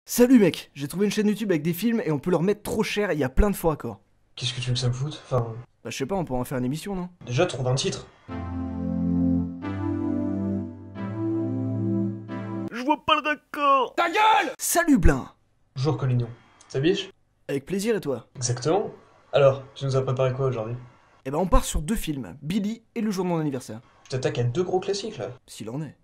Salut mec, j'ai trouvé une chaîne YouTube avec des films et on peut leur mettre trop cher et il y a plein de faux raccords. Qu'est-ce que tu veux que ça me foute? Enfin, Bah je sais pas, on pourrait en faire une émission, non? déjà trouve un titre. Je vois pas le raccord. Ta gueule! Salut Blin! Bonjour Collignon. Ça biche? Avec plaisir et toi? Exactement. Alors, tu nous as préparé quoi aujourd'hui? Eh ben on part sur deux films, Billy et le jour de mon anniversaire. Tu t'attaques à deux gros classiques là. S'il en est.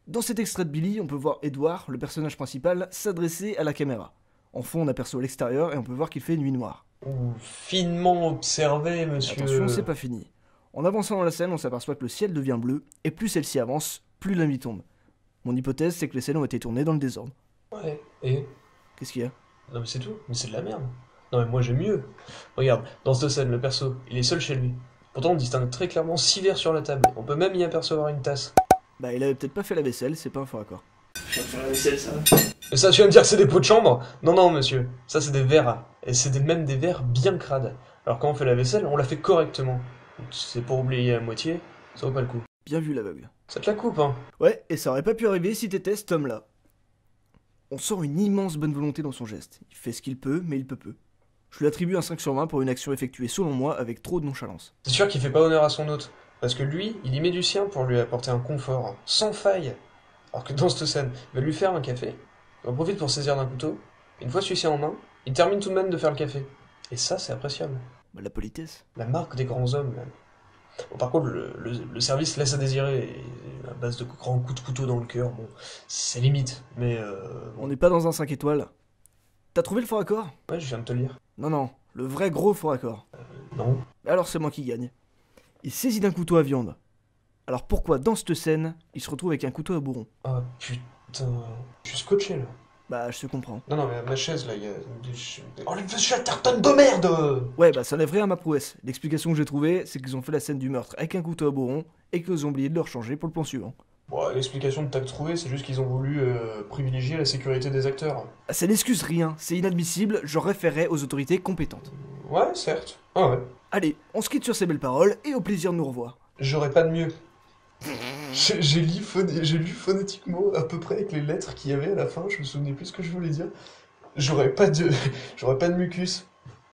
Dans cet extrait de Billy, on peut voir Edward, le personnage principal, s'adresser à la caméra. En fond, on aperçoit l'extérieur et on peut voir qu'il fait nuit noire. Ouh, finement observé, monsieur. Attention, c'est pas fini. En avançant dans la scène, on s'aperçoit que le ciel devient bleu, et plus celle-ci avance, plus la nuit tombe. Mon hypothèse, c'est que les scènes ont été tournées dans le désordre. Ouais, et? Qu'est-ce qu'il y a? Non mais c'est tout, mais c'est de la merde. Non mais moi j'aime mieux. Regarde, dans cette scène, le perso, il est seul chez lui. Pourtant on distingue très clairement 6 verres sur la table. On peut même y apercevoir une tasse. Bah il avait peut-être pas fait la vaisselle, c'est pas un faux raccord. Je viens de faire la vaisselle, ça va. Et ça, tu vas me dire que c'est des pots de chambre? Non, non, monsieur. Ça, c'est des verres. Et c'est même des verres bien crades. Alors, quand on fait la vaisselle, on la fait correctement. C'est pour oublier à moitié, ça vaut pas le coup. Bien vu l'aveugle. Ça te la coupe, hein. Ouais, et ça aurait pas pu arriver si t'étais cet homme-là. On sent une immense bonne volonté dans son geste. Il fait ce qu'il peut, mais il peut peu. Je lui attribue un 5 sur 20 pour une action effectuée selon moi avec trop de nonchalance. C'est sûr qu'il fait pas honneur à son hôte. Parce que lui, il y met du sien pour lui apporter un confort, sans faille. Alors que dans cette scène, il va lui faire un café, il en profite pour saisir d'un couteau, et une fois celui-ci en main, il termine tout de même de faire le café. Et ça, c'est appréciable. Bah la politesse. La marque des grands hommes, même. Bon, par contre, le service laisse à désirer, et à base de grands coups de couteau dans le cœur, bon, c'est limite, mais On n'est pas dans un 5 étoiles. T'as trouvé le faux raccord? ouais, je viens de te le dire. Non, non, le vrai gros faux raccord. Non. Alors c'est moi qui gagne. Il saisit d'un couteau à viande. Alors pourquoi dans cette scène, il se retrouve avec un couteau à bourron? Ah putain, je suis scotché là. Bah je te comprends. Non, non, mais ma chaise là, il y a des... Oh, le Chatterton de merde! Ouais, bah ça enlève rien à ma prouesse. L'explication que j'ai trouvée, c'est qu'ils ont fait la scène du meurtre avec un couteau à bourron et qu'ils ont oublié de le rechanger pour le plan suivant. Bon, l'explication que t'as trouvée, c'est juste qu'ils ont voulu privilégier la sécurité des acteurs. Ah, ça n'excuse rien, c'est inadmissible, je référerai aux autorités compétentes. Ouais, certes. Ah ouais. Allez, on se quitte sur ces belles paroles et au plaisir de nous revoir. J'aurais pas de mieux. J'ai lu phonétiquement à peu près avec les lettres qu'il y avait à la fin, je me souvenais plus ce que je voulais dire. J'aurais pas de mucus.